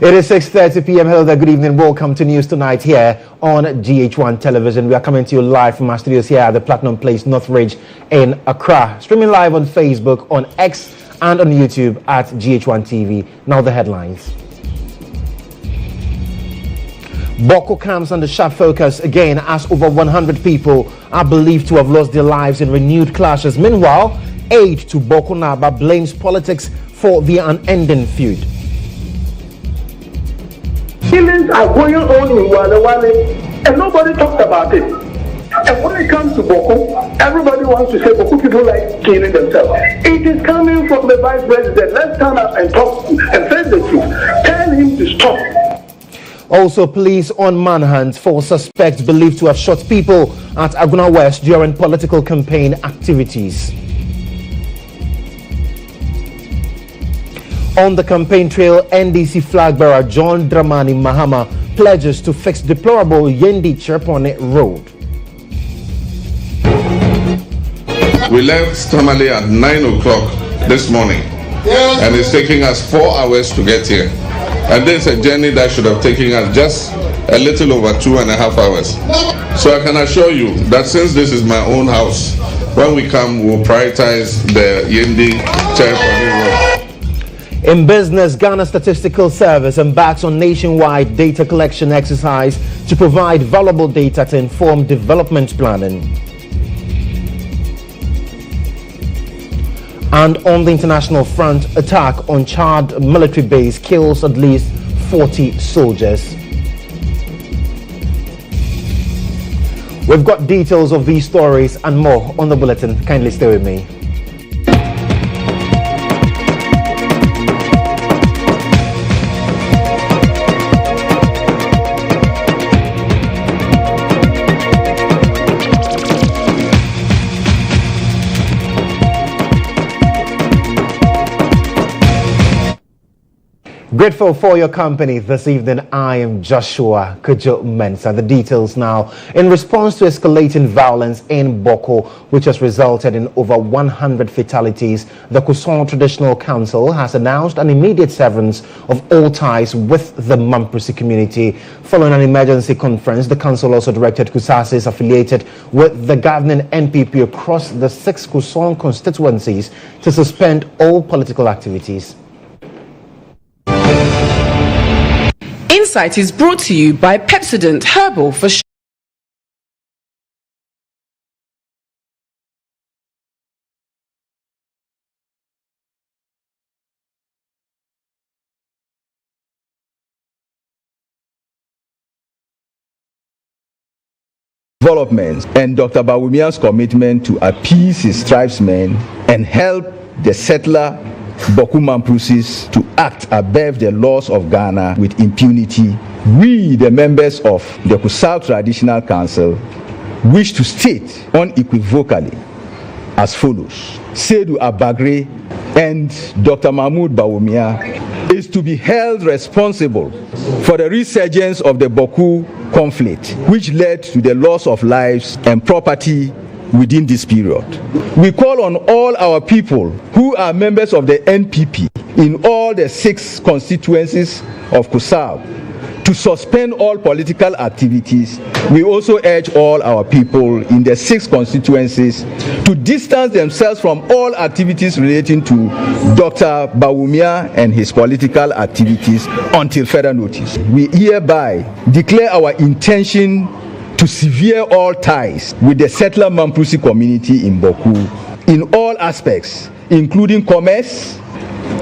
It is 6:30 p.m. Hello there, good evening. Welcome to News Tonight here on GHOne Television. We are coming to you live from our studios here at the Platinum Place, Northridge in Accra. Streaming live on Facebook, on X and on YouTube at GHOne TV. Now the headlines. Boko comes under sharp focus again as over 100 people are believed to have lost their lives in renewed clashes. Meanwhile, aide to Boko Naba blames politics for the unending feud. Killings are going on in Wale and nobody talks about it. And when it comes to Boko, everybody wants to say Boko people like killing themselves. It is coming from the vice president. Let's stand up and talk and face the truth. Tell him to stop. Also, police on manhunt for suspects believed to have shot people at Aguna West during political campaign activities. On the campaign trail, NDC flag bearer John Dramani Mahama pledges to fix deplorable Yendi Cherpone Road. We left Tamale at 9 o'clock this morning, and it's taking us 4 hours to get here. And this is a journey that should have taken us just a little over 2.5 hours. So I can assure you that since this is my own house, when we come, we'll prioritize the Yendi Cherpone Road. In business, Ghana Statistical Service embarks on nationwide data collection exercise to provide valuable data to inform development planning. And on the international front, attack on Chad military base kills at least 40 soldiers. We've got details of these stories and more on the bulletin. Kindly stay with me. Grateful for your company this evening. I am Joshua Kodjo Mensah. The details now. In response to escalating violence in Boko, which has resulted in over 100 fatalities, the GHOne Traditional Council has announced an immediate severance of all ties with the Mamprisi community. Following an emergency conference, the council also directed Kusasis affiliated with the governing NPP across the 6 GHOne constituencies to suspend all political activities. Insight is brought to you by Pepsodent Herbal for development and Dr. Bawumia's commitment to appease his tribesmen and help the settler Boku Mamprusis to act above the laws of Ghana with impunity, we, the members of the GHOne Traditional Council, wish to state unequivocally as follows. Seydou Abagre and Dr. Mahmoud Bawumia is to be held responsible for the resurgence of the Boku conflict, which led to the loss of lives and property within this period. We call on all our people who are members of the NPP in all the 6 constituencies of GHOne to suspend all political activities. We also urge all our people in the 6 constituencies to distance themselves from all activities relating to Dr. Bawumia and his political activities until further notice. We hereby declare our intention to sever all ties with the settler Mamprisi community in Boku in all aspects, including commerce,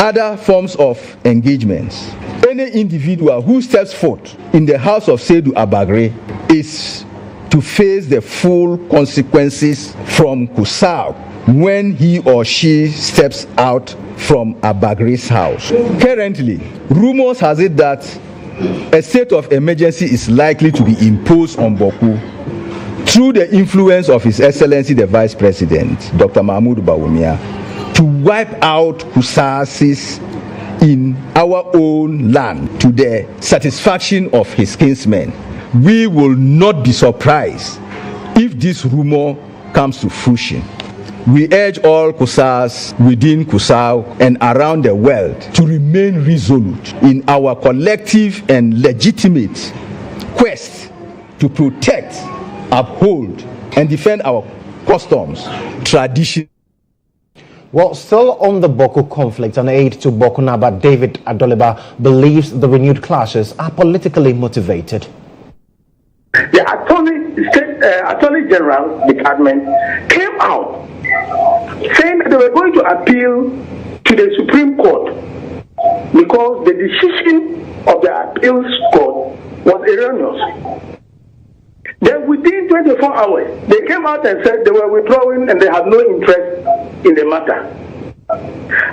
other forms of engagements. Any individual who steps foot in the house of Seydou Abagre is to face the full consequences from GHOne when he or she steps out from Abagre's house. Currently, rumors has it that a state of emergency is likely to be imposed on Boku through the influence of His Excellency the Vice President, Dr. Mahmoud Bawumia, to wipe out Kusasis in our own land to the satisfaction of his kinsmen. We will not be surprised if this rumor comes to fruition. We urge all Kusas within Kusau and around the world to remain resolute in our collective and legitimate quest to protect, uphold, and defend our customs, traditions. Well, still on the Boko conflict, an aide to Boko Naba, David Adoliba, believes the renewed clashes are politically motivated. The Attorney General Department came out saying that they were going to appeal to the Supreme Court because the decision of the appeals court was erroneous. Then within 24 hours, they came out and said they were withdrawing and they had no interest in the matter.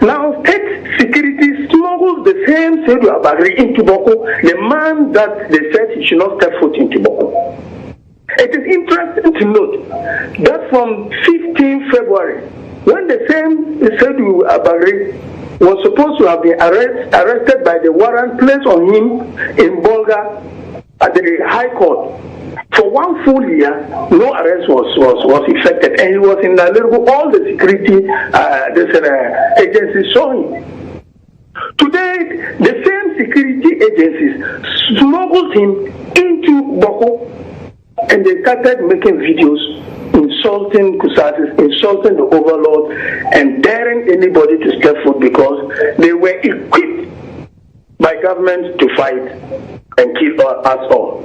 Now, state security smuggled the same Seydou Abagri into Boko, the man that they said he should not step foot into Boko. It is interesting to note that from 15 February, when the same Seydou Abagri was supposed to have been arrested by the warrant placed on him in Bolga at the High Court, for 1 full year, no arrest was effected, and he was in a little. All the security agencies saw him. Today, the same security agencies smuggled him into Boko, and they started making videos insulting Kusasis, insulting the overlord, and daring anybody to step foot because they were equipped by government to fight and kill us all.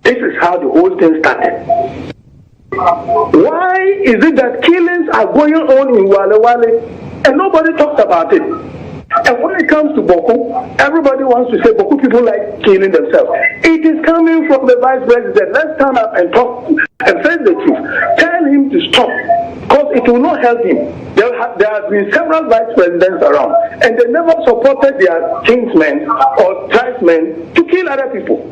This is how the whole thing started. Why is it that killings are going on in Wale and nobody talks about it? And when it comes to Boko, everybody wants to say Boko people like killing themselves. It is coming from the vice president. Let's stand up and talk and face the truth. Tell him to stop, because it will not help him. There have been several vice presidents around, and they never supported their kinsmen or tribesmen to kill other people.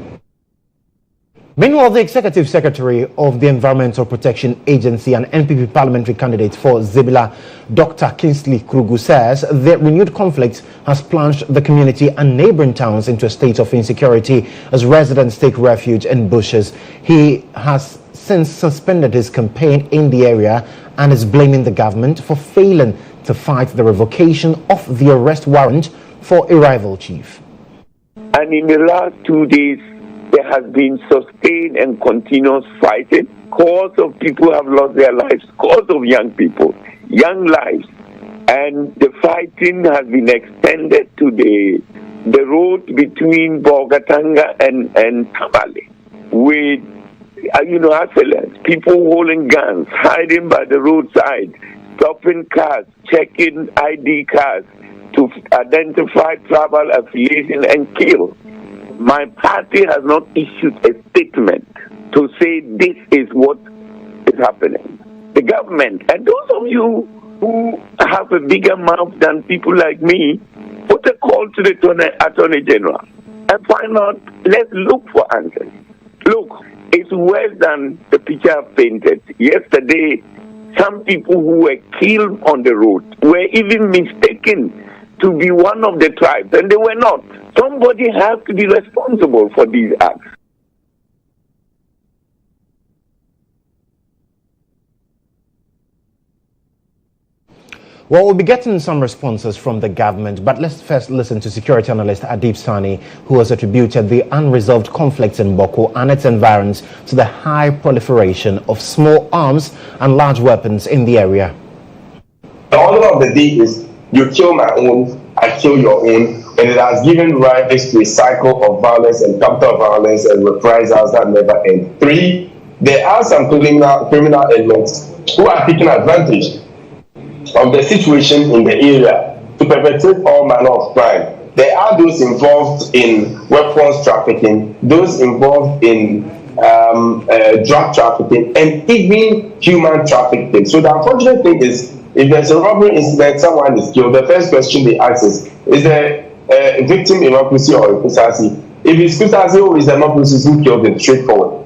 Meanwhile, the Executive Secretary of the Environmental Protection Agency and NPP parliamentary candidate for Zebila, Dr. Kingsley Krugu, says the renewed conflict has plunged the community and neighboring towns into a state of insecurity as residents take refuge in bushes. He has since suspended his campaign in the area and is blaming the government for failing to fight the revocation of the arrest warrant for a rival chief. And in the last 2 days, there has been sustained and continuous fighting. Scores of people have lost their lives, scores of young people, young lives. And the fighting has been extended to the road between Bogatanga and Tamale with, assailants, people holding guns, hiding by the roadside, stopping cars, checking ID cards to identify tribal affiliation and kill. My party has not issued a statement to say this is what is happening. The government, and those of you who have a bigger mouth than people like me, put a call to the Attorney General and find out, let's look for answers. Look, it's worse than the picture I've painted. Yesterday, some people who were killed on the road were even mistaken to be one of the tribes, and they were not. Somebody has to be responsible for these acts. Well, we'll be getting some responses from the government, but let's first listen to security analyst Adib Sani, who has attributed the unresolved conflicts in Boko and its environs to the high proliferation of small arms and large weapons in the area. The order of the day is you kill my own, I kill your own, and it has given rise to a cycle of violence and counter violence and reprisals that never end. 3, there are some criminal elements who are taking advantage of the situation in the area to perpetrate all manner of crime. There are those involved in weapons trafficking, those involved in drug trafficking, and even human trafficking. So the unfortunate thing is, if there's a robbery incident, someone is killed, the first question they ask is there a victim in Mapusi or in Kusasi? If it's Kusasi, who is the Mapusi who killed them? Straightforward.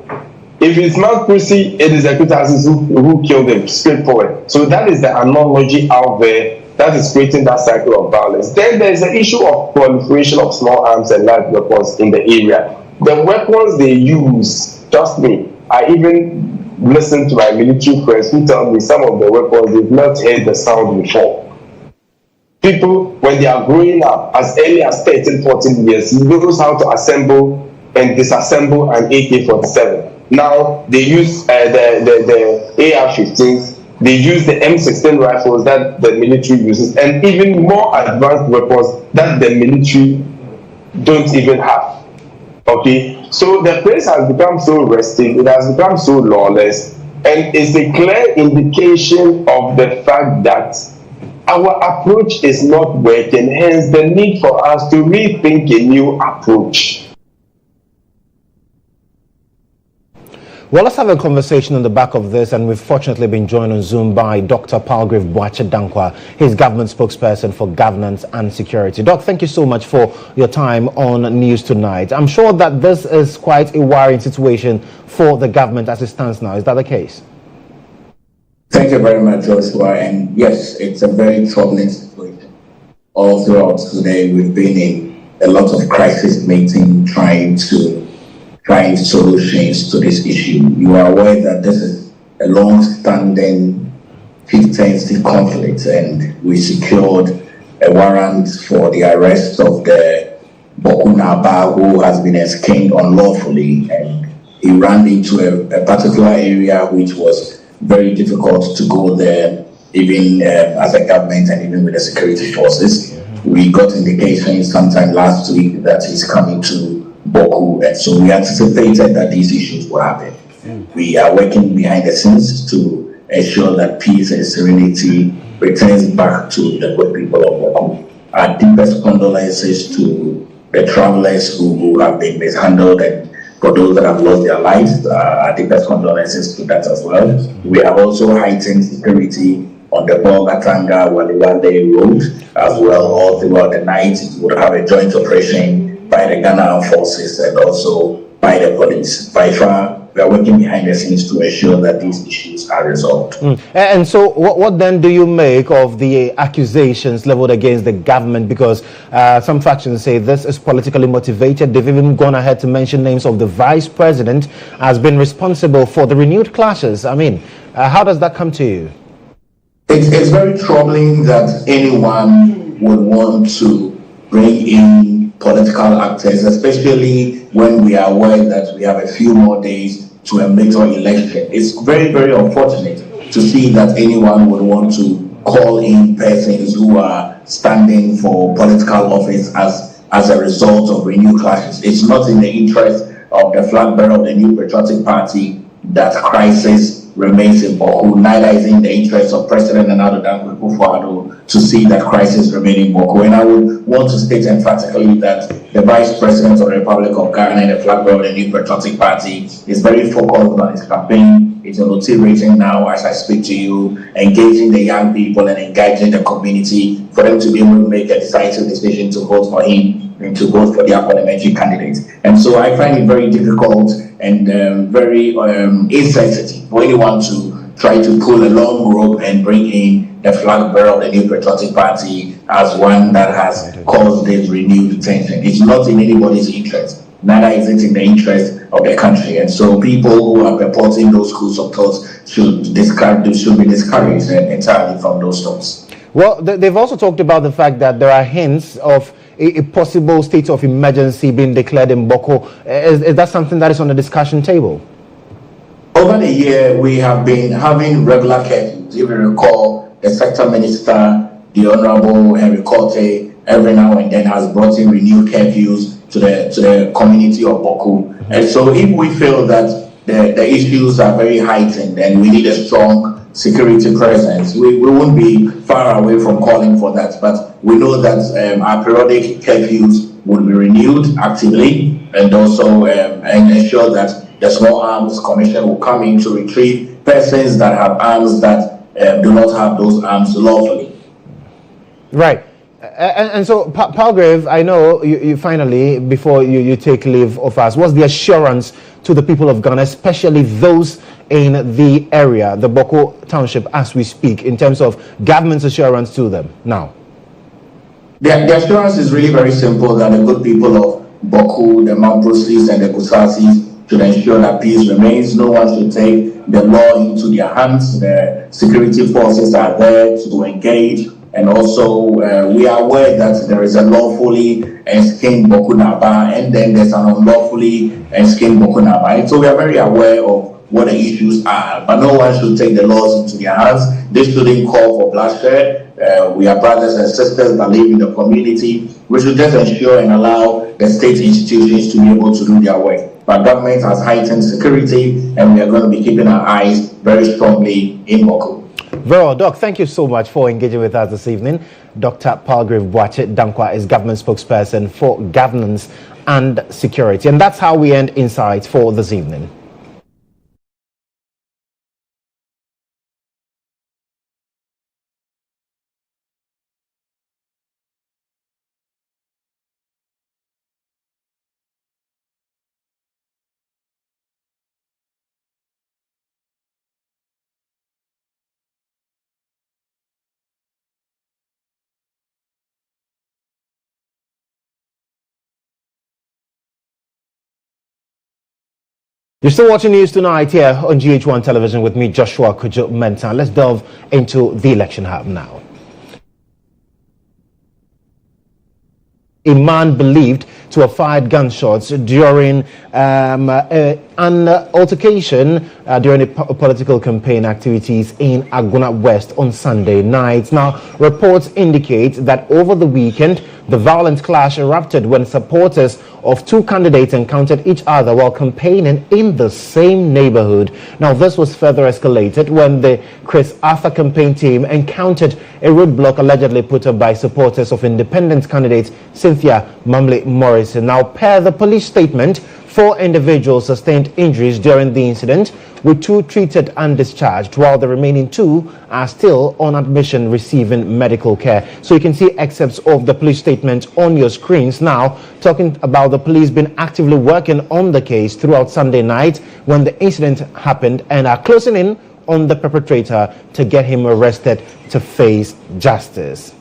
If it's Mapusi, it is the Kusasi who killed them? Straightforward. So that is the analogy out there that is creating that cycle of violence. Then there's the issue of proliferation of small arms and light weapons in the area. The weapons they use, trust me, are even listened to my military friends who tell me some of the weapons they've not heard the sound before. People, when they are growing up as early as 13, 14 years, he knows how to assemble and disassemble an AK-47. Now they use the AR-15s, they use the M16 rifles that the military uses, and even more advanced weapons that the military don't even have. Okay, so the place has become so restive, it has become so lawless, and it's a clear indication of the fact that our approach is not working, hence the need for us to rethink a new approach. Well, let's have a conversation on the back of this, and we've fortunately been joined on Zoom by Dr. Palgrave Boakye-Dankwa, his government spokesperson for governance and security. Doc, thank you so much for your time on News Tonight. I'm sure that this is quite a worrying situation for the government as it stands now. Is that the case? Thank you very much, Joshua. And yes, it's a very troubling situation. All throughout today, we've been in a lot of crisis meeting trying solutions to this issue. You are aware that this is a long-standing 15th conflict, and we secured a warrant for the arrest of the Boku Naba, who has been escaped unlawfully, and he ran into a particular area which was very difficult to go there, even as a government and even with the security forces. We got indications sometime last week that he's coming to Boku, and so we anticipated that these issues will happen. We are working behind the scenes to ensure that peace and serenity returns back to the good people of Boku. Our deepest condolences to the travelers who have been mishandled, and for those that have lost their lives, our deepest condolences to that as well. We have also heightened security on the Bolgatanga-Waliwale road as well. All throughout the night, we would have a joint operation by the Ghana Armed Forces and also by the police. By far, we are working behind the scenes to ensure that these issues are resolved. And so what then do you make of the accusations leveled against the government? Because some factions say this is politically motivated. They've even gone ahead to mention names of the vice president as being responsible for the renewed clashes. I mean, how does that come to you? It's very troubling that anyone would want to bring in political actors, especially when we are aware that we have a few more days to a major election. It's very, very unfortunate to see that anyone would want to call in persons who are standing for political office as a result of renewed clashes. It's not in the interest of the flag bearer of the New Patriotic Party that crisis remains in Boku. Neither is in the interest of President Nana Addo Dankwa to see that crisis remain in Boku. And I would want to state emphatically that the Vice President of the Republic of Ghana and the flag bearer of the New Patriotic Party is very focused on his campaign. It's motivating now as I speak to you, engaging the young people and engaging the community for them to be able to make a decisive decision to vote for him and to vote for their parliamentary candidates. And so I find it very difficult and very insensitive for anyone to try to pull a long rope and bring in the flag bearer of the New Patriotic Party as one that has caused this renewed tension. It's not in anybody's interest. Neither is it in the interest of the country. And so people who are purporting those schools of thoughts should be discouraged entirely from those thoughts. Well, they've also talked about the fact that there are hints of a possible state of emergency being declared in Boku. Is that something that is on the discussion table? Over the year, we have been having regular curfews. If you recall, the sector minister, the Honorable Henry Korte, every now and then has brought in renewed curfews to the community of Boku. And so if we feel that the issues are very heightened and we need a strong security presence, we won't be far away from calling for that. But we know that our periodic curfews will be renewed actively, and also and ensure that the Small Arms Commission will come in to retrieve persons that have arms that do not have those arms lawfully. Right. And so, Palgrave, I know you finally, before you take leave of us, what's the assurance to the people of Ghana, especially those in the area, the Boku Township, as we speak, in terms of government's assurance to them now? The assurance is really very simple, that the good people of Boku, the Mamprosis and the Kusasis should ensure that peace remains. No one should take the law into their hands. The security forces are there to engage. And also, we are aware that there is a lawfully skinned Bokunaba, and then there's an unlawfully skinned Bokunaba. And so we are very aware of what the issues are, but no one should take the laws into their hands. This shouldn't call for bloodshed. We are brothers and sisters that live in the community. We should just ensure and allow the state institutions to be able to do their work. But government has heightened security, and we are going to be keeping our eyes very strongly in Boko. Very well, Doc, thank you so much for engaging with us this evening. Dr. Palgrave Boakye Dankwa is government spokesperson for governance and security. And that's how we end Insights for this evening. You're still watching News Tonight here on GHOne television with me, Joshua Kodjo Mensah. Let's delve into the election hub now. A man believed to have fired gunshots during an altercation during the political campaign activities in Aguna West on Sunday night. Now, reports indicate that over the weekend, the violent clash erupted when supporters of two candidates encountered each other while campaigning in the same neighborhood. Now, this was further escalated when the Chris Arthur campaign team encountered a roadblock allegedly put up by supporters of independent candidate Cynthia Mamle Morrison. Now, per the police statement, 4 individuals sustained injuries during the incident, with 2 treated and discharged, while the remaining 2 are still on admission receiving medical care. So you can see excerpts of the police statement on your screens now, talking about the police been actively working on the case throughout Sunday night when the incident happened and are closing in on the perpetrator to get him arrested to face justice.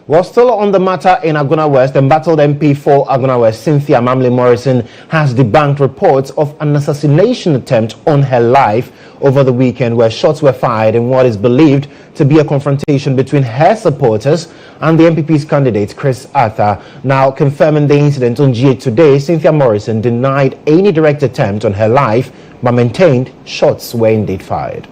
Well, still on the matter in Aguna West, embattled MP for Aguna West, Cynthia Mamle Morrison, has debunked reports of an assassination attempt on her life over the weekend, where shots were fired in what is believed to be a confrontation between her supporters and the MPP's candidate, Chris Arthur. Now, confirming the incident on GH today, Cynthia Morrison denied any direct attempt on her life, but maintained shots were indeed fired.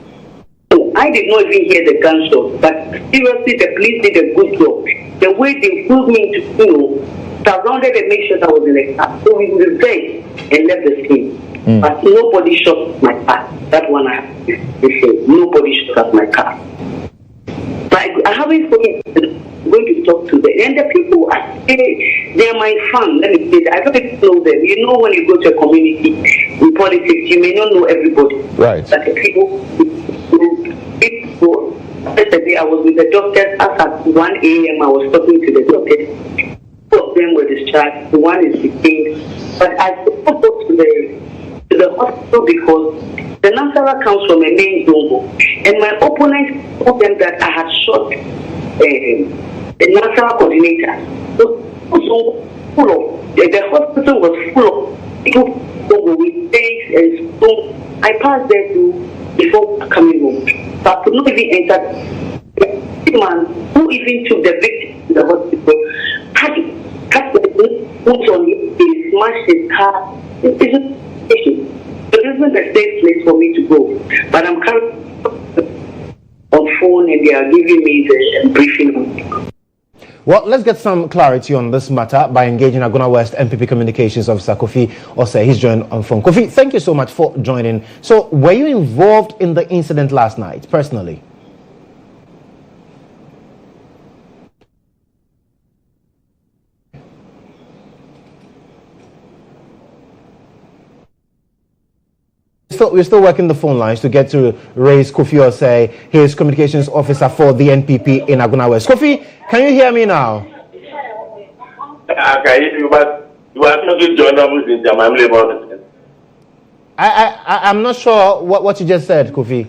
I did not even hear the gunshot, but seriously, the police did a good job. The way they pulled me to, surrounded and made sure I was in the car. So we reversed and left the scene. But nobody shot my car. That one I have to say. Nobody shot at my car. But I haven't spoken to them. I'm going to talk to them. And the people, they're my fans. Let me say that. I don't even know them. You know, when you go to a community in politics, you may not know everybody. Right. But the people yesterday I was with the doctors at 1 a.m. I was talking to the doctors. 2 of them were discharged. One is detained. But I suppose to the hospital because the Nasara comes from a main dongo. And my opponent told them that I had shot a Nasara coordinator. So full of, the hospital was full of people with stakes and stones. I passed there before coming home. So I could not even enter. The man who even took the victim to the hospital had the boots on his face, smashed his car. It's a issue. So this isn't a safe place for me to go. But I'm currently on phone and they are giving me the briefing on it. Well, let's get some clarity on this matter by engaging Aguna West MPP Communications Officer Kofi Osei. He's joined on phone. Kofi, thank you so much for joining. So, were you involved in the incident last night, personally? We're still working the phone lines to get to raise Kofi Osei, his communications officer for the NPP in Aguna West. Kofi, can you hear me now? I'm not sure what you just said, Kofi.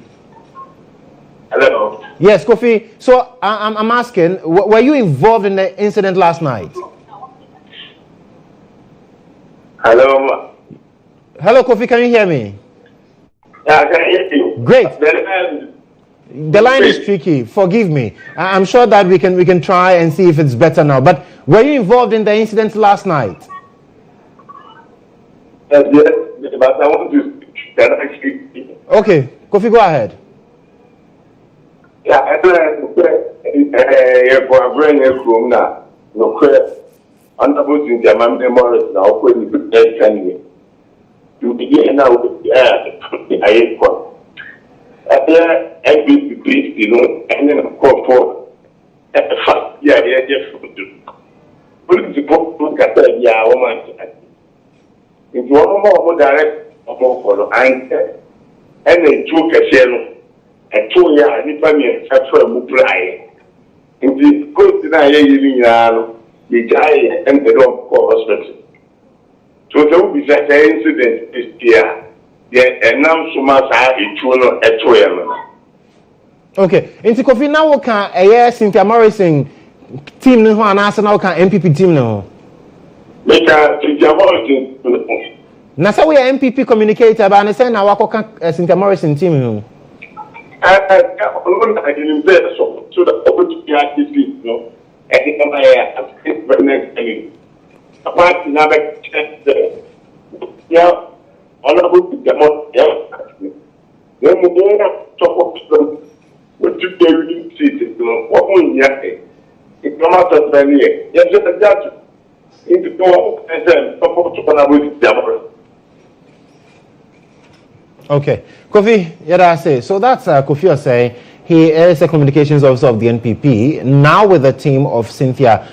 Hello. Yes, Kofi. So I'm asking, were you involved in the incident last night? Hello. Hello, Kofi. Can you hear me? Yeah, I can hear you. Great. The line is tricky. Forgive me. I'm sure that we can try and see if it's better now. But were you involved in the incident last night? Yes, but I want to speak directly. Okay, Kofi, go ahead. Yeah, I don't know. Under putting the Mamma Morris now, when you get anyway. You begin now with the I equal. At the MVP, you know, and then of course for yeah, just put the book, look at that, yeah, woman. If you want more direct, for the answer, and then took a shell, and 2 years, and if I mean, for a muply. If you go to the the guy and the dog for hospital. So there will be such an incident this year. And now so much I okay. Into Kofi now can a Cynthia Morrison team no and Arsenal can MPP team no. Make Cynthia Morrison. Na say we are MPP communicator but I say na wako can Cynthia Morrison team no. I didn't say so the opportunity no. I think I'm very next thing. Apart from that, yeah, honorable to them all, yeah. Then we don't talk of them. What you do, you see it, you know, what will you say? It's not a friendly, yes, just a judge. Into go and then support to honorable to them. Okay. Kofi, yeah, I say. So that's Kofi saying. He is a communications officer of the NPP, now with a team of Cynthia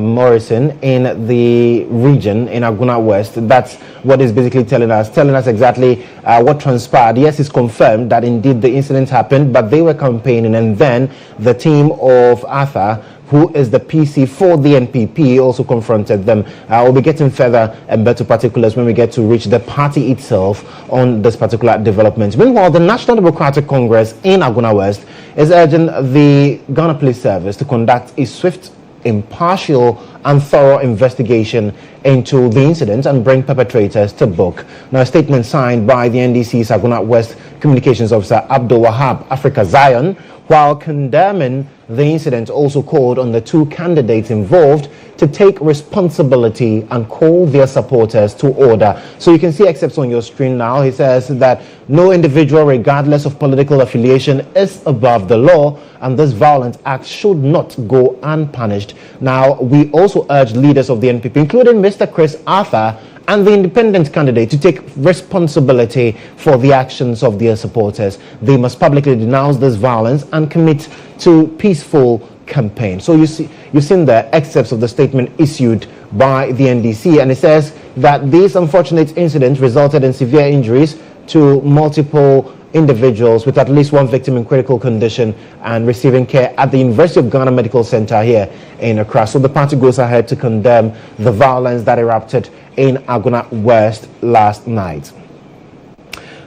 Morrison in the region, in Aguna West. That's what he's basically telling us exactly what transpired. Yes, it's confirmed that indeed the incident happened, but they were campaigning, and then the team of Arthur, who is the PC for the NPP, also confronted them. We'll be getting further and better particulars when we get to reach the party itself on this particular development. Meanwhile, the National Democratic Congress in Aguna West is urging the Ghana Police Service to conduct a swift, impartial and thorough investigation into the incident and bring perpetrators to book. Now, a statement signed by the NDC's Aguna West Communications Officer Abdul Wahab Africa Zion, while condemning the incident, also called on the two candidates involved to take responsibility and call their supporters to order. So you can see excerpts on your screen now. He says that no individual, regardless of political affiliation, is above the law, and this violent act should not go unpunished. Now, we also urge leaders of the NPP, including Mr. Chris Arthur and the independent candidate, to take responsibility for the actions of their supporters. They must publicly denounce this violence and commit to peaceful campaign. So you've seen the excerpts of the statement issued by the NDC, and it says that this unfortunate incident resulted in severe injuries to multiple individuals, with at least one victim in critical condition and receiving care at the University of Ghana Medical Center here in Accra. So the party goes ahead to condemn the violence that erupted in Aguna West last night.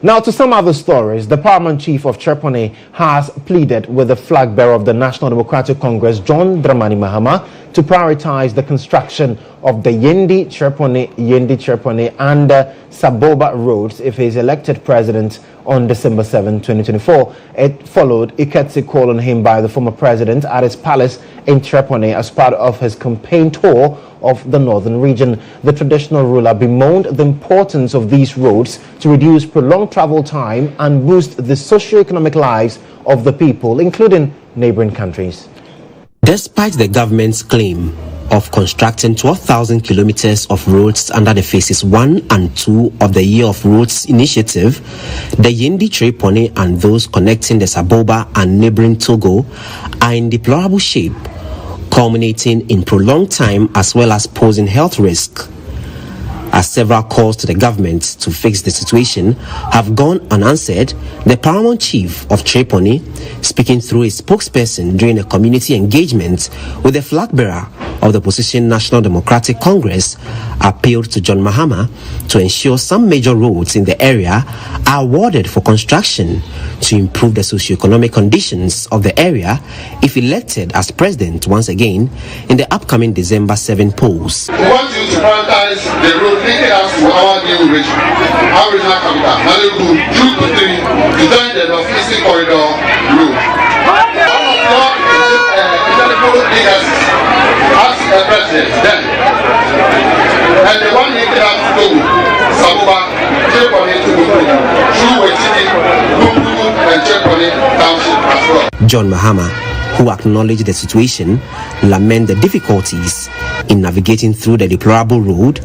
Now, to some other stories, the paramount chief of Chereponi has pleaded with the flag bearer of the National Democratic Congress, John Dramani Mahama, to prioritize the construction of the Yendi Chereponi and Saboba roads if he is elected president on December 7, 2024. It followed a courtesy call on him by the former president at his palace in Chereponi as part of his campaign tour of the northern region. The traditional ruler bemoaned the importance of these roads to reduce prolonged travel time and boost the socio-economic lives of the people, including neighboring countries. Despite the government's claim of constructing 12,000 kilometers of roads under the phases 1 and 2 of the Year of Roads initiative, the Yendi Chereponi and those connecting the Saboba and neighboring Togo are in deplorable shape, culminating in prolonged time as well as posing health risk. As several calls to the government to fix the situation have gone unanswered, the paramount chief of Trepone, speaking through a spokesperson during a community engagement with the flag bearer of the opposition National Democratic Congress, appealed to GHOne Mahama to ensure some major roads in the area are awarded for construction to improve the socio-economic conditions of the area if elected as president once again in the upcoming December 7 polls. We want you to prioritize the road linking us to our new region, our regional capital, Malibu, 2 to 3, to join the Northeastern Corridor route. One of your ineligible leaders as a president then, and the one linking us to Sabuba, Trepone to Bukudu, through Wetiti, Bukudu, and Trepone Township as well. GHOne Mahama, who acknowledged the situation, lament the difficulties in navigating through the deplorable road,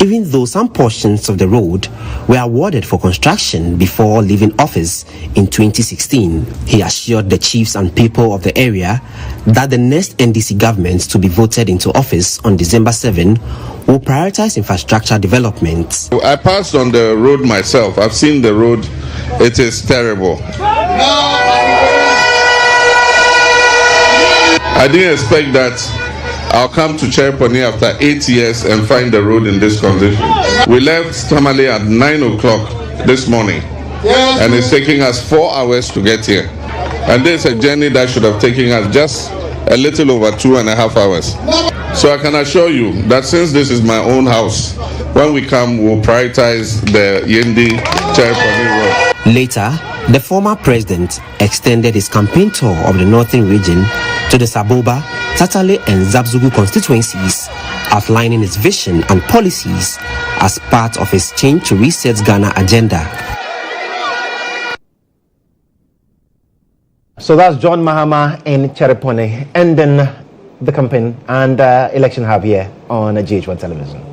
even though some portions of the road were awarded for construction before leaving office in 2016. He assured the chiefs and people of the area that the next NDC government to be voted into office on December 7 will prioritize infrastructure development. I passed on the road myself. I've seen the road. It is terrible. I didn't expect that I'll come to Trepone after 8 years and find the road in this condition. We left Tamale at 9 o'clock this morning, and it's taking us 4 hours to get here. And this is a journey that should have taken us just a little over 2.5 hours. So I can assure you that since this is my own house, when we come, we'll prioritize the Yendi Trepone road. Later, the former president extended his campaign tour of the northern region to the Saboba, Tatale and Zabzugu constituencies, outlining his vision and policies as part of his Change to Reset Ghana agenda. So that's GHOne Mahama in Trepone ending the campaign and election hub here on GH1 television.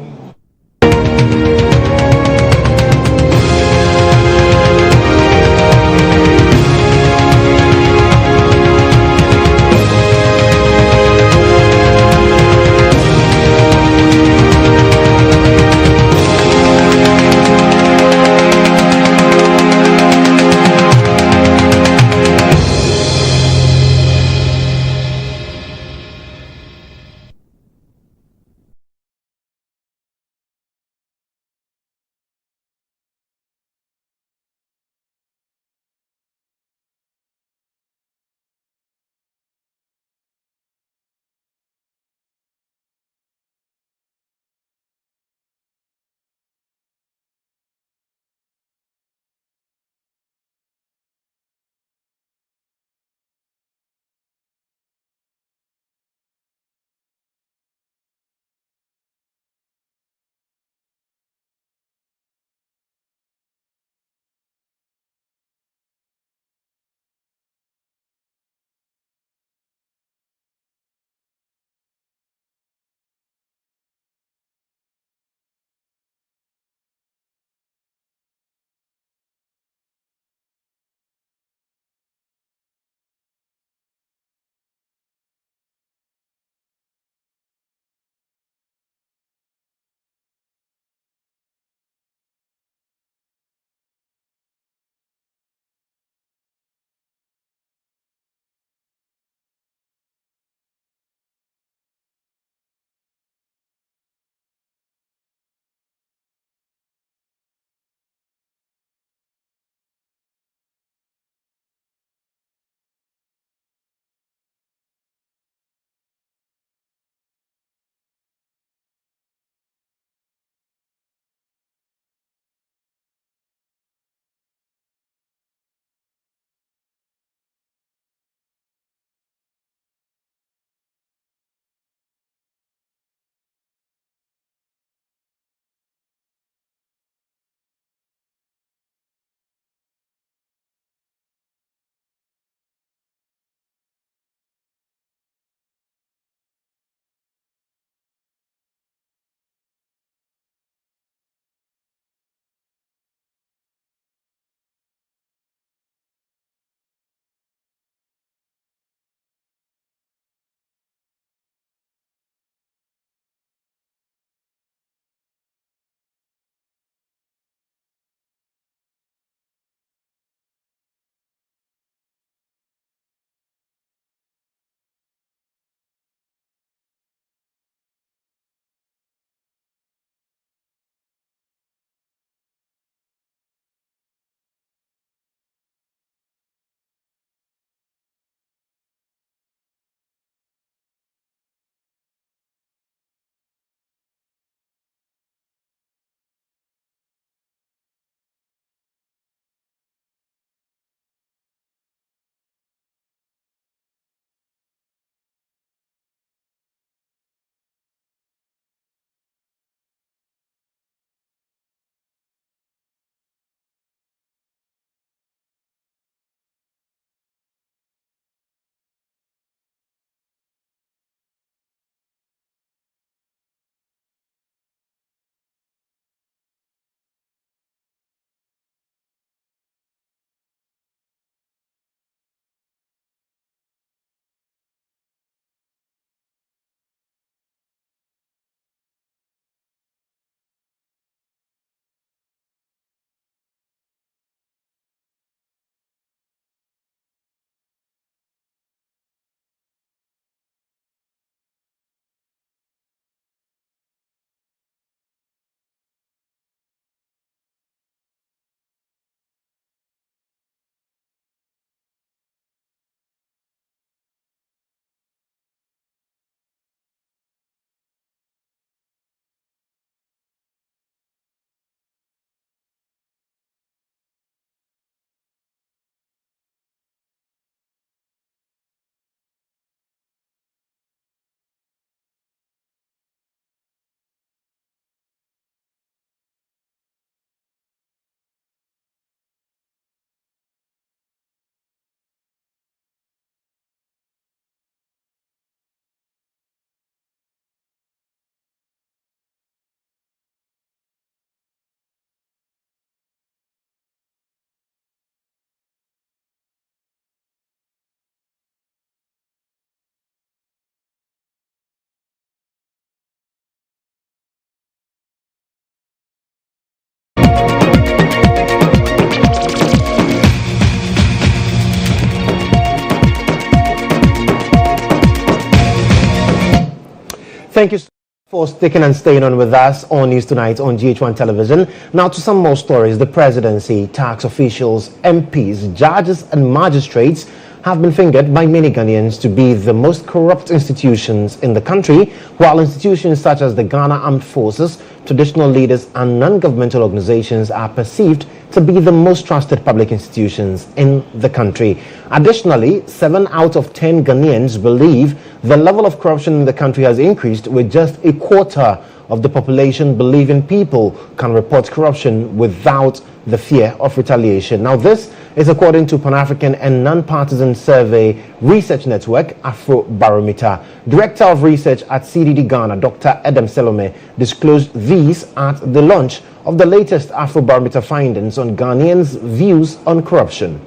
Thank you for sticking and staying on with us on News Tonight on GHOne Television. Now to some more stories. The presidency, tax officials, MPs, judges and magistrates have been fingered by many Ghanaians to be the most corrupt institutions in the country, while institutions such as the Ghana Armed Forces, traditional leaders and non-governmental organizations are perceived to be the most trusted public institutions in the country. Additionally, 7 out of 10 Ghanaians believe the level of corruption in the country has increased, with just a quarter of the population believing people can report corruption without the fear of retaliation. Now, this is according to Pan-African and non-partisan survey research network Afrobarometer. Director of Research at CDD Ghana, Dr. Edem Selome, disclosed these at the launch of the latest Afrobarometer findings on Ghanaians' views on corruption.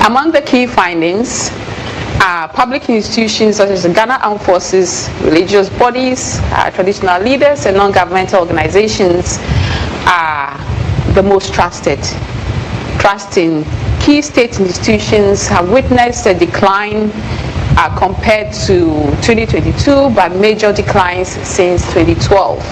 Among the key findings are public institutions such as the Ghana Armed Forces, religious bodies, traditional leaders, and non-governmental organizations are the most trusted. Trust in key state institutions have witnessed a decline compared to 2022, but major declines since 2012.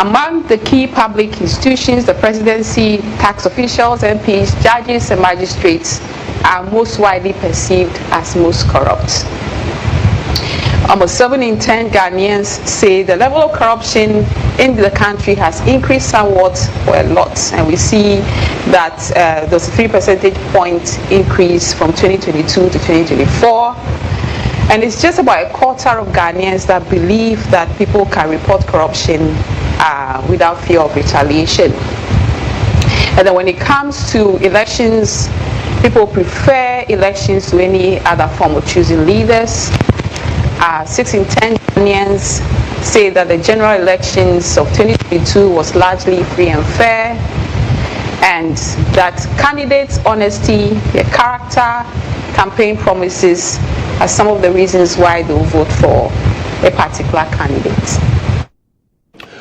Among the key public institutions, the presidency, tax officials, MPs, judges, and magistrates are most widely perceived as most corrupt. Almost 7 in 10 Ghanaians say the level of corruption in the country has increased somewhat or a lot, and we see that there's a 3 percentage point increase from 2022 to 2024. And it's just about a quarter of Ghanaians that believe that people can report corruption without fear of retaliation. And then when it comes to elections, people prefer elections to any other form of choosing leaders. 6 in 10 Ghanaians say that the general elections of 2022 was largely free and fair, and that candidates' honesty, their character, campaign promises are some of the reasons why they'll vote for a particular candidate.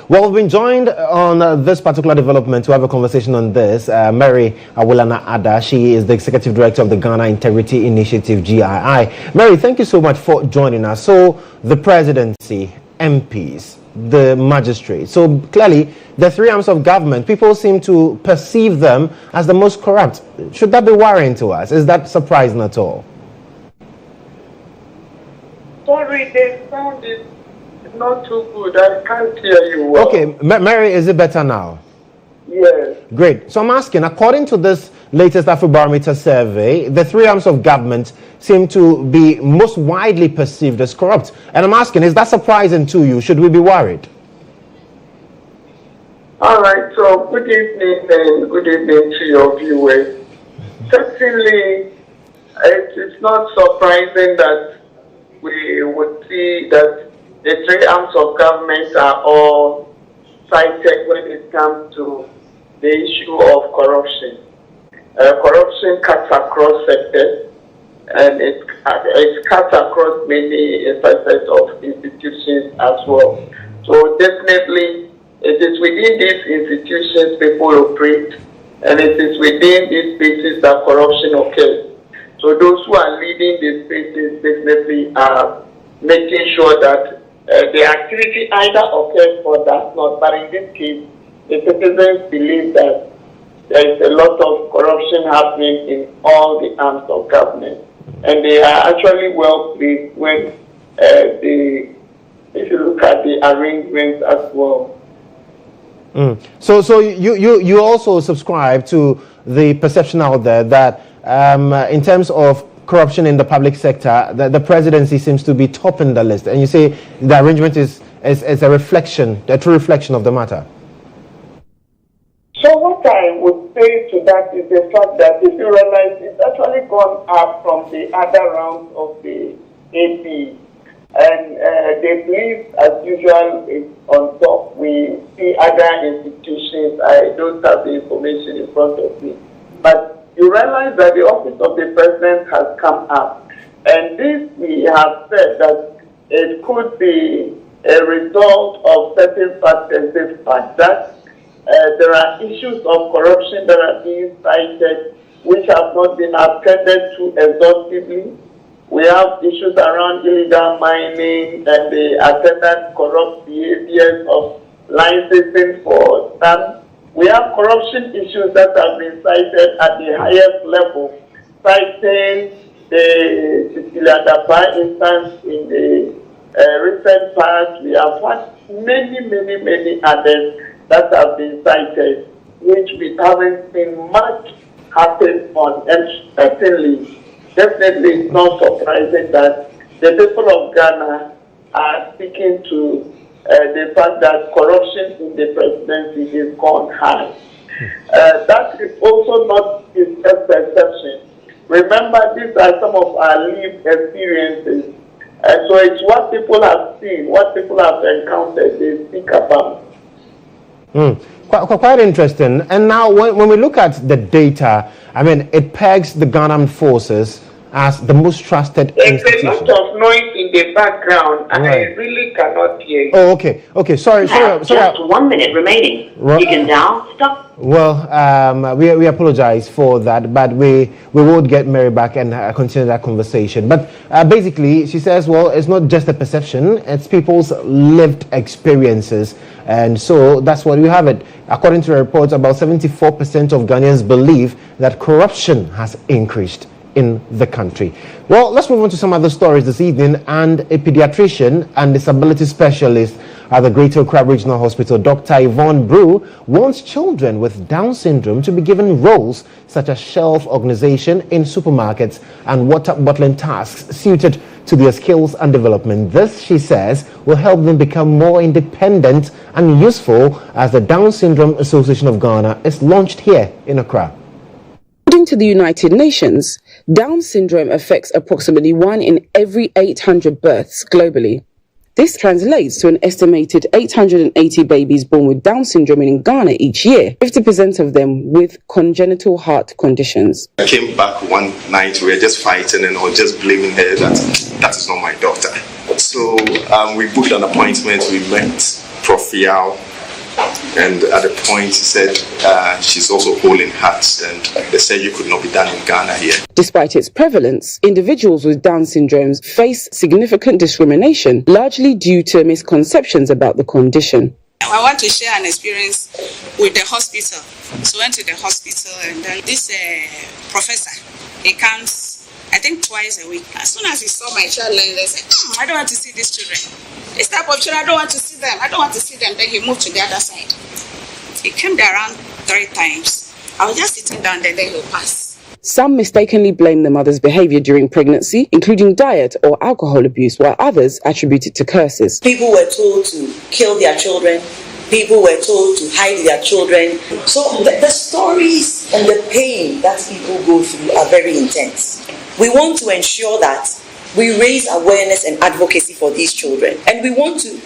Well, we've been joined on this particular development to have a conversation on this. Mary Awilana Ada, she is the Executive Director of the Ghana Integrity Initiative, GII. Mary, thank you so much for joining us. So, the presidency, MPs, the magistrates. So, clearly, the 3 arms of government, people seem to perceive them as the most corrupt. Should that be worrying to us? Is that surprising at all? Sorry, the sound is not too good. I can't hear you well. Okay, Mary, is it better now? Yes. Great. So I'm asking, according to this latest Afrobarometer survey, the 3 arms of government seem to be most widely perceived as corrupt. And I'm asking, is that surprising to you? Should we be worried? All right. So good evening and good evening to your viewers. Certainly, it's not surprising that we would see that the 3 arms of government are all cited when it comes to the issue of corruption. Corruption cuts across sectors, and it cuts across many facets of institutions as well. So definitely, it is within these institutions people operate, and it is within these spaces that corruption occurs. So those who are leading these spaces definitely are making sure that the activity either occurs or does not, but in this case, the citizens believe that there is a lot of corruption happening in all the arms of government, and they are actually well pleased when if you look at the arrangements as well. So you also subscribe to the perception out there that in terms of corruption in the public sector, the presidency seems to be topping the list, and you say the arrangement is a reflection, a true reflection of the matter. So what I would say to that is the fact that if you realize it's actually gone up from the other rounds of the AP, and the belief as usual is on top. We see other institutions. I don't have the information in front of me, but you realize that the office of the president has come up, and this we have said that it could be a result of certain factors. The fact that there are issues of corruption that are being cited which have not been attended to exhaustively, We have issues around illegal mining and the attendant corrupt behaviors of licensing for stamps. We have corruption issues that have been cited at the highest level, citing the Cecilia Dapa instance in the recent past. We have had many others that have been cited, which we haven't seen much happen on. And certainly, definitely it's not surprising that the people of Ghana are speaking to the fact that corruption in the presidency is gone high. That is also not his perception. Remember, these are some of our lived experiences. And so it's what people have seen, what people have encountered, they speak about. Quite interesting. And now when we look at the data, I mean, it pegs the Ghanaian forces as the most trusted institution. There's a lot of noise in the background, and I really cannot hear you. Oh, okay. Sorry. Just 1 minute remaining. You can now stop. Well, we apologize for that, but we would get Mary back and continue that conversation. But basically, she says, well, it's not just a perception, it's people's lived experiences. And so that's what we have it. According to a report, about 74% of Ghanaians believe that corruption has increased in the country. Well, let's move on to some other stories this evening. And a pediatrician and disability specialist at the Greater Accra Regional Hospital, Dr. GHOne Brew, wants children with Down syndrome to be given roles such as shelf organization in supermarkets and water bottling tasks suited to their skills and development. This, she says, will help them become more independent and useful as the Down Syndrome Association of Ghana is launched here in Accra. According to the United Nations, Down syndrome affects approximately 1 in every 800 births globally. This translates to an estimated 880 babies born with Down syndrome in Ghana each year, 50% of them with congenital heart conditions. I came back one night, we were just fighting and I was just blaming her that is not my daughter. So we booked an appointment, we met Prof. Yao, and at the point he said she's also whole in hearts and the surgery could not be done in Ghana here. Despite its prevalence, individuals with Down syndromes face significant discrimination, largely due to misconceptions about the condition. I want to share an experience with the hospital. So I went to the hospital and then this professor, he comes, I think twice a week. As soon as he saw my child, they said, I don't want to see these children. This type of children, I don't want to see them. I don't want to see them. Then he moved to the other side. He came there around 3 times. I was just sitting down there, then he'll pass. Some mistakenly blame the mother's behavior during pregnancy, including diet or alcohol abuse, while others attribute it to curses. People were told to kill their children. People were told to hide their children. So the stories and the pain that people go through are very intense. We want to ensure that we raise awareness and advocacy for these children. And we want to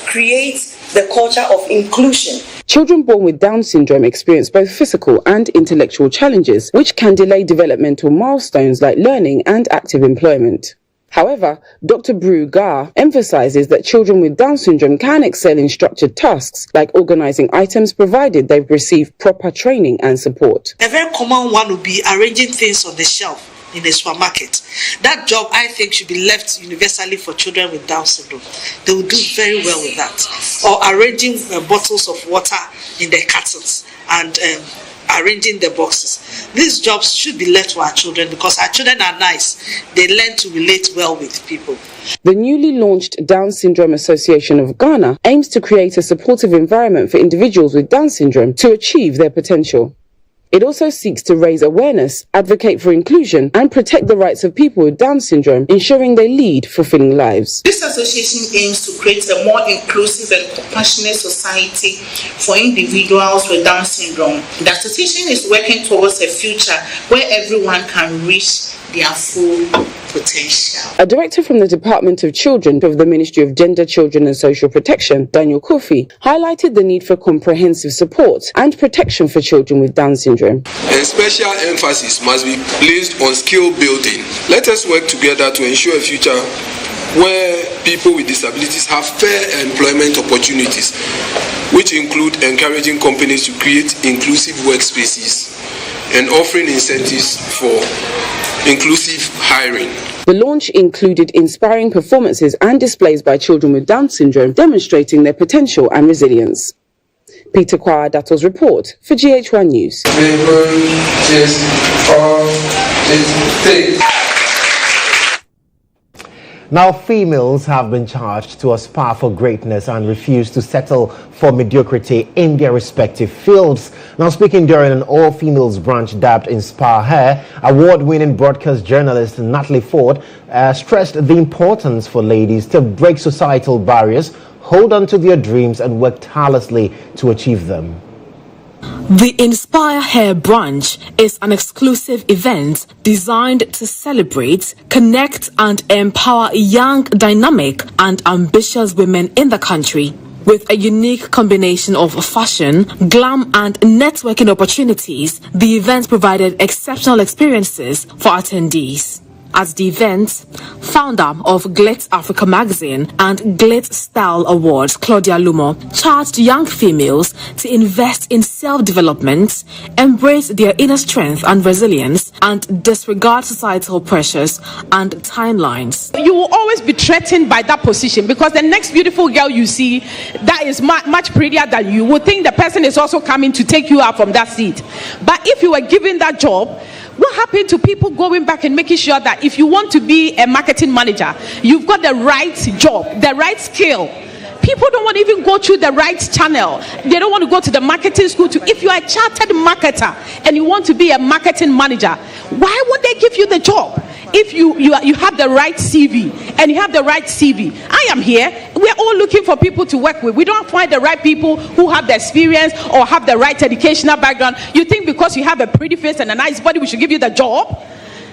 create the culture of inclusion. Children born with Down syndrome experience both physical and intellectual challenges, which can delay developmental milestones like learning and active employment. However, Dr. Brew Gar emphasizes that children with Down syndrome can excel in structured tasks like organizing items provided they've received proper training and support. A very common one would be arranging things on the shelf in a supermarket. That job, I think, should be left universally for children with Down syndrome. They will do very well with that. Or arranging bottles of water in their cartons and arranging the boxes. These jobs should be left to our children because our children are nice. They learn to relate well with people. The newly launched Down Syndrome Association of Ghana aims to create a supportive environment for individuals with Down syndrome to achieve their potential. It also seeks to raise awareness, advocate for inclusion, and protect the rights of people with Down syndrome, ensuring they lead fulfilling lives. This association aims to create a more inclusive and compassionate society for individuals with Down syndrome. The association is working towards a future where everyone can reach their full potential. A director from the Department of Children of the Ministry of Gender, Children and Social Protection, Daniel Kofi, highlighted the need for comprehensive support and protection for children with Down syndrome. A special emphasis must be placed on skill building. Let us work together to ensure a future where people with disabilities have fair employment opportunities, which include encouraging companies to create inclusive workspaces and offering incentives for inclusive hiring. The launch included inspiring performances and displays by children with Down syndrome demonstrating their potential and resilience. Peter Kwara-Dato's report for GHOne News. Now, females have been charged to aspire for greatness and refuse to settle for mediocrity in their respective fields. Now, speaking during an all-females brunch dubbed Inspire Her, award-winning broadcast journalist Natalie Ford stressed the importance for ladies to break societal barriers, hold on to their dreams, and work tirelessly to achieve them. The Inspire Her brunch is an exclusive event designed to celebrate, connect and empower young, dynamic and ambitious women in the country. With a unique combination of fashion, glam and networking opportunities, the event provided exceptional experiences for attendees. At the event, founder of Glitz Africa magazine and Glitz Style Awards, Claudia Lumo, charged young females to invest in self-development, embrace their inner strength and resilience, and disregard societal pressures and timelines. You will always be threatened by that position because the next beautiful girl you see that is much prettier than you will think the person is also coming to take you out from that seat. But if you were given that job, what happened to people going back and making sure that if you want to be a marketing manager, you've got the right job, the right skill? People don't want to even go through the right channel. They don't want to go to the marketing school. If you are a chartered marketer and you want to be a marketing manager, why would they give you the job? If you have the right CV and you have the right CV. I am here. We're all looking for people to work with. We don't find the right people who have the experience or have the right educational background. You think because you have a pretty face and a nice body, we should give you the job?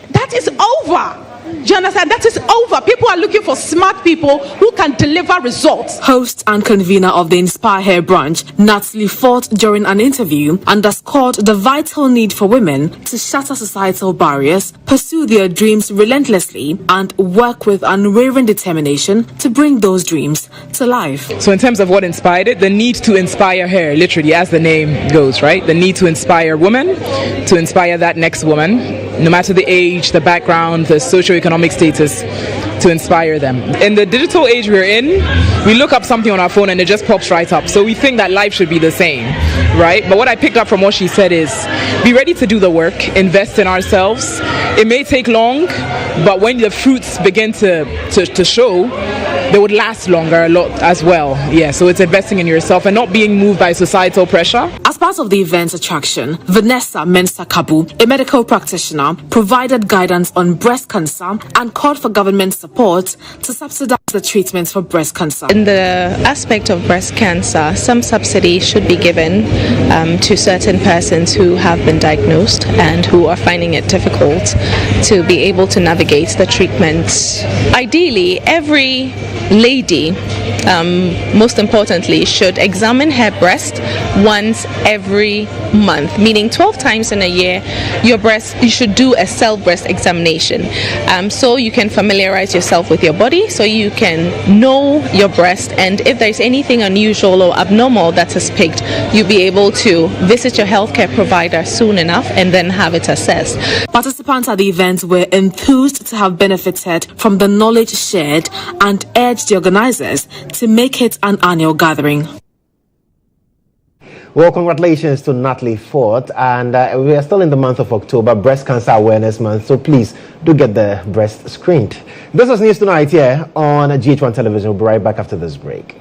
That is over. Do you understand? That is over. People are looking for smart people who can deliver results. Host and convener of the Inspire Her brunch, Natalie Ford, during an interview, underscored the vital need for women to shatter societal barriers, pursue their dreams relentlessly, and work with unwavering determination to bring those dreams to life. So in terms of what inspired it, the need to inspire her, literally, as the name goes, right? The need to inspire women, to inspire that next woman, no matter the age, the background, the socioeconomic status, to inspire them. In the digital age we're in, we look up something on our phone and it just pops right up. So we think that life should be the same, right? But what I picked up from what she said is, be ready to do the work, invest in ourselves. It may take long, but when the fruits begin to show, they would last longer a lot as well. Yeah, so it's investing in yourself and not being moved by societal pressure. As part of the event's attraction, Vanessa Mensah Kabu, a medical practitioner, provided guidance on breast cancer and called for government support to subsidize the treatment for breast cancer. In the aspect of breast cancer, some subsidy should be given to certain persons who have been diagnosed and who are finding it difficult to be able to navigate the treatment. Ideally, every lady, most importantly, should examine her breast once every month, meaning 12 times in a year. You should do a self-breast examination, so you can familiarize yourself with your body, so you can know your breast, and if there's anything unusual or abnormal that is picked, you'll be able to visit your healthcare provider soon enough and then have it assessed. Participants at the event were enthused to have benefited from the knowledge shared and urged the organizers to make it an annual gathering. Well, congratulations to Natalie Ford, and we are still in the month of October, Breast Cancer Awareness Month, so please do get the breast screened. This is News Tonight here on GHOne Television. We'll be right back after this break.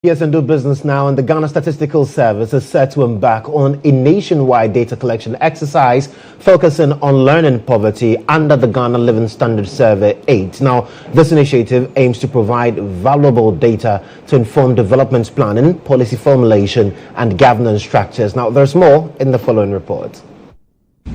Yes, and do business now. And the Ghana Statistical Service is set to embark on a nationwide data collection exercise focusing on learning poverty under the Ghana Living Standard Survey 8. Now, this initiative aims to provide valuable data to inform development planning, policy formulation, and governance structures. Now, there's more in the following report.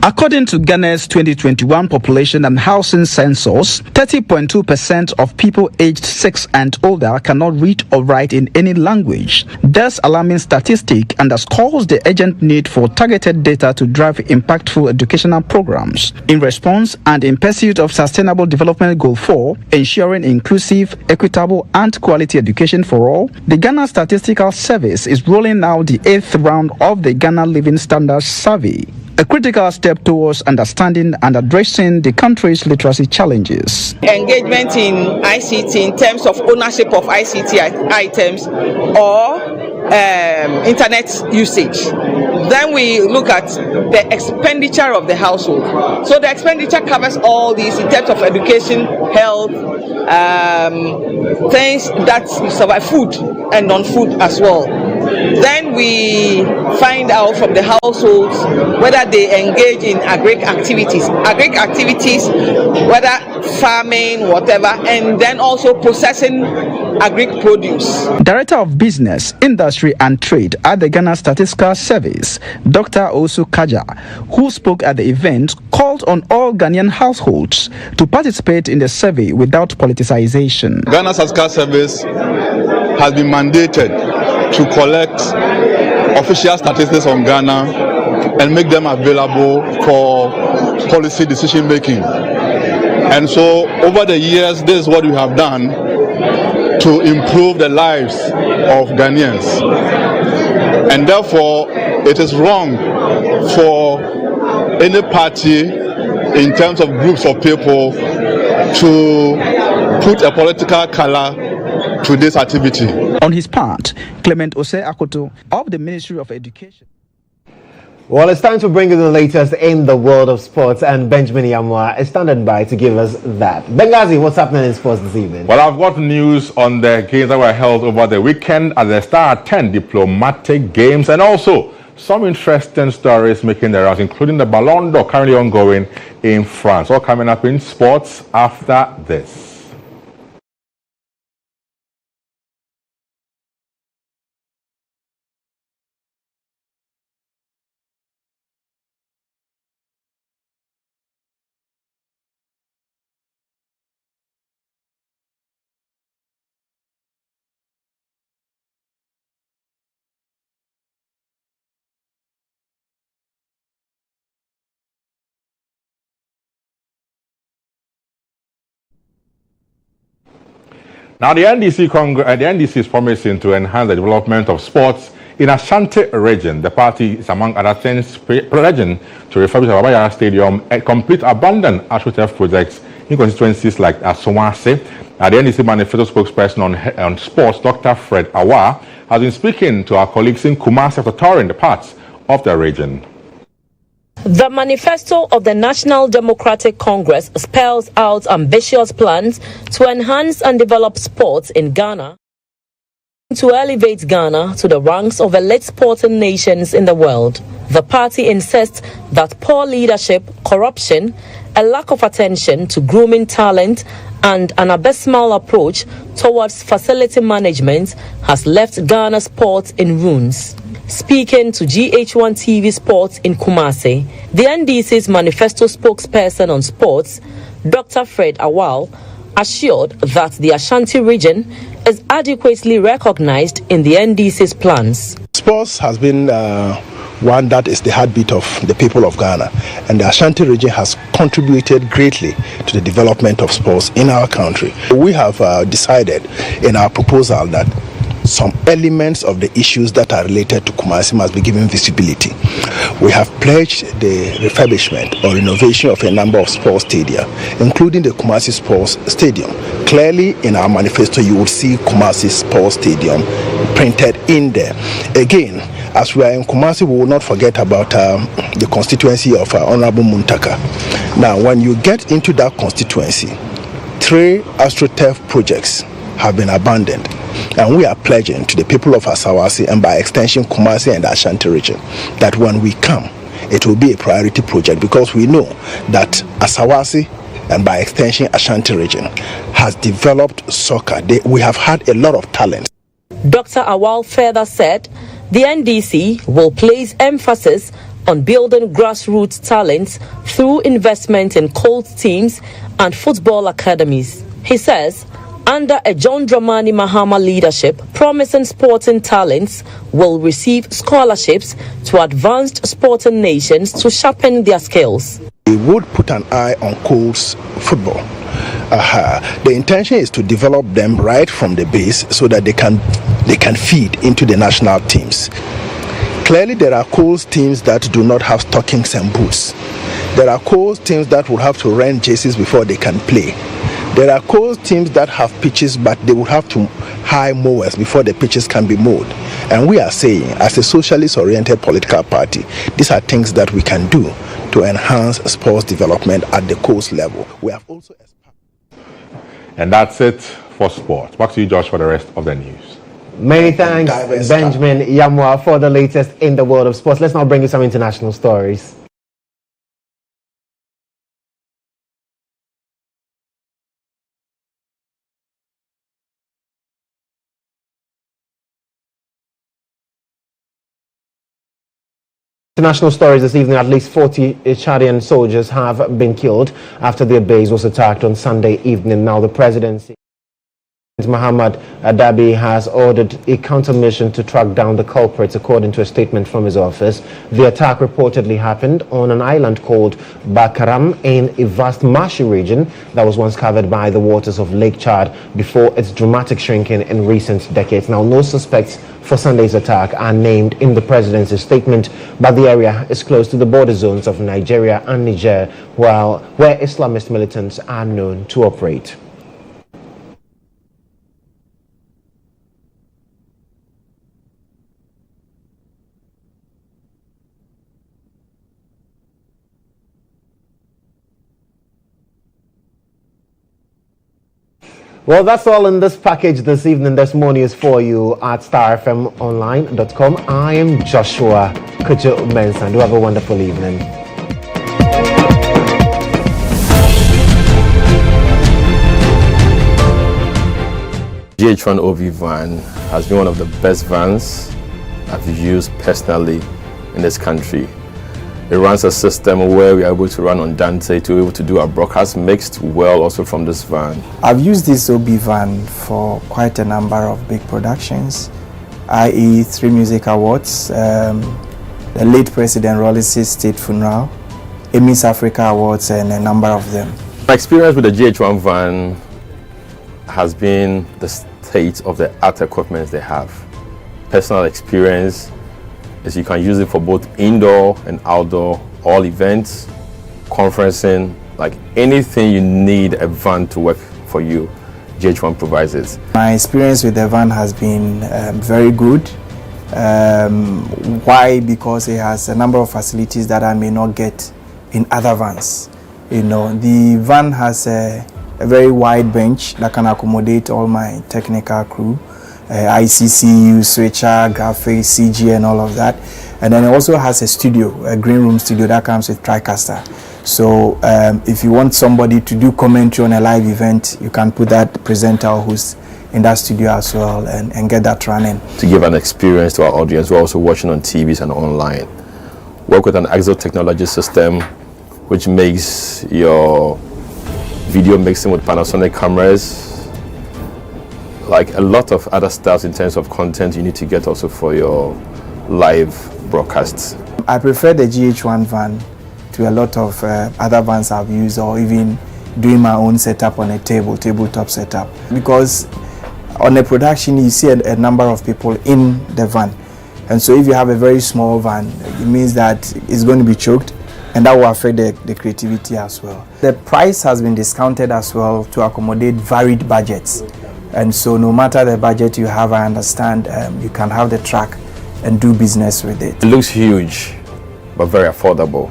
According to Ghana's 2021 population and housing census, 30.2% of people aged 6 and older cannot read or write in any language. This alarming statistic underscores the urgent need for targeted data to drive impactful educational programs. In response and in pursuit of Sustainable Development Goal 4, ensuring inclusive, equitable and quality education for all, the Ghana Statistical Service is rolling out the 8th round of the Ghana Living Standards Survey, a critical step towards understanding and addressing the country's literacy challenges. Engagement in ICT in terms of ownership of ICT items or internet usage. Then we look at the expenditure of the household. So the expenditure covers all these in terms of education, health, things that survive, food and non-food as well. Then we find out from the households whether they engage in agric activities, whether farming, whatever, and then also processing agric produce. Director of Business, Industry and Trade at the Ghana Statistical Service, Dr. Osu Kaja, who spoke at the event, called on all Ghanaian households to participate in the survey without politicization. Ghana Statistical Service has been mandated to collect official statistics on Ghana and make them available for policy decision making. And so over the years, this is what we have done to improve the lives of Ghanaians. And therefore, it is wrong for any party in terms of groups of people to put a political color to this activity. On his part, Clement Osei Akoto of the Ministry of Education. Well, it's time to bring you the latest in the world of sports, and Benjamin Yamwa is standing by to give us that. Benghazi, what's happening in sports this evening? Well, I've got news on the games that were held over the weekend at the Star 10 Diplomatic Games, and also some interesting stories making the rounds, including the Ballon d'Or currently ongoing in France. All coming up in sports after this. Now, the NDC is promising to enhance the development of sports in Ashanti region. The party is, among other things, pledging to refurbish Abayara Stadium and complete abandoned AstroTurf projects in constituencies like Asomase. The NDC manifesto spokesperson on sports, Dr. Fred Awa, has been speaking to our colleagues in Kumasi after touring the parts of the region. The manifesto of the National Democratic Congress spells out ambitious plans to enhance and develop sports in Ghana, to elevate Ghana to the ranks of elite sporting nations in the world. The party insists that poor leadership, corruption, a lack of attention to grooming talent, and an abysmal approach towards facility management has left Ghana sports in ruins. Speaking to GHOne TV Sports in Kumasi, the NDC's manifesto spokesperson on sports, Dr. Fred Awal, assured that the Ashanti region is adequately recognized in the NDC's plans. Sports has been one that is the heartbeat of the people of Ghana, and the Ashanti region has contributed greatly to the development of sports in our country. We have decided in our proposal that some elements of the issues that are related to Kumasi must be given visibility. We have pledged the refurbishment or renovation of a number of sports stadia, including the Kumasi Sports Stadium. Clearly in our manifesto you will see Kumasi Sports Stadium printed in there. Again, as we are in Kumasi, we will not forget about the constituency of Honorable Muntaka. Now, when you get into that constituency, 3 AstroTurf projects have been abandoned. And we are pledging to the people of Asawasi and by extension Kumasi and Ashanti region that when we come, it will be a priority project because we know that Asawasi and by extension Ashanti region has developed soccer. We have had a lot of talent. Dr. Awal further said the NDC will place emphasis on building grassroots talents through investment in cold teams and football academies. He says, under a John Dramani Mahama leadership, promising sporting talents will receive scholarships to advanced sporting nations to sharpen their skills. We would put an eye on Cole's football. The intention is to develop them right from the base so that they can feed into the national teams. Clearly, there are Cole's teams that do not have stockings and boots. There are Cole's teams that will have to rent jerseys before they can play. There are Cole's teams that have pitches, but they will have to hire mowers before the pitches can be mowed. And we are saying, as a socialist-oriented political party, these are things that we can do to enhance sports development at the coast level. We have also... And that's it for sports. Back to you, Josh, for the rest of the news. Many thanks, Benjamin Yamwa, for the latest in the world of sports. Let's now bring you some international stories. International stories this evening. At least 40 Chadian soldiers have been killed after their base was attacked on Sunday evening. Now the presidency, Mohamed Adabi, has ordered a counter mission to track down the culprits, according to a statement from his office. The attack reportedly happened on an island called Bakaram in a vast marshy region that was once covered by the waters of Lake Chad before its dramatic shrinking in recent decades. Now, no suspects for Sunday's attack are named in the presidency's statement, but the area is close to the border zones of Nigeria and Niger, where Islamist militants are known to operate. Well, that's all in this package this evening. There's more news for you at starfmonline.com. I am Joshua Kodjo Mensah. Do have a wonderful evening. GHOne OV van has been one of the best vans I've used personally in this country. It runs a system where we are able to run on Dante to be able to do our broadcast mixed well also from this van. I've used this OB van for quite a number of big productions, i.e. 3 music awards, the late President Rollis' state funeral, Miss Africa awards, and a number of them. My experience with the GHOne van has been the state of the art equipment they have. Personal experience is you can use it for both indoor and outdoor, all events, conferencing, like anything you need a van to work for you, GHOne provides it. My experience with the van has been very good. Why? Because it has a number of facilities that I may not get in other vans. You know, the van has a very wide bench that can accommodate all my technical crew. ICCU, switcher, graphics, CG, and all of that. And then it also has a studio, a green room studio that comes with TriCaster. So if you want somebody to do commentary on a live event, you can put that presenter who's in that studio as well and get that running. To give an experience to our audience who are also watching on TVs and online. Work with an Exo technology system which makes your video mixing with Panasonic cameras, like a lot of other stuff in terms of content you need to get also for your live broadcasts. I prefer the GHOne van to a lot of other vans I've used, or even doing my own setup on a tabletop setup. Because on a production you see a number of people in the van. And so if you have a very small van, it means that it's going to be choked, and that will affect the creativity as well. The price has been discounted as well to accommodate varied budgets. And so no matter the budget you have, I understand you can have the track and do business with it. It looks huge, but very affordable.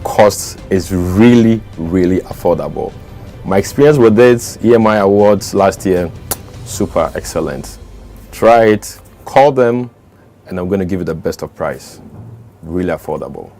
Cost is really, really affordable. My experience with this EMI awards last year, super excellent. Try it, call them, and I'm going to give you the best of price. Really affordable.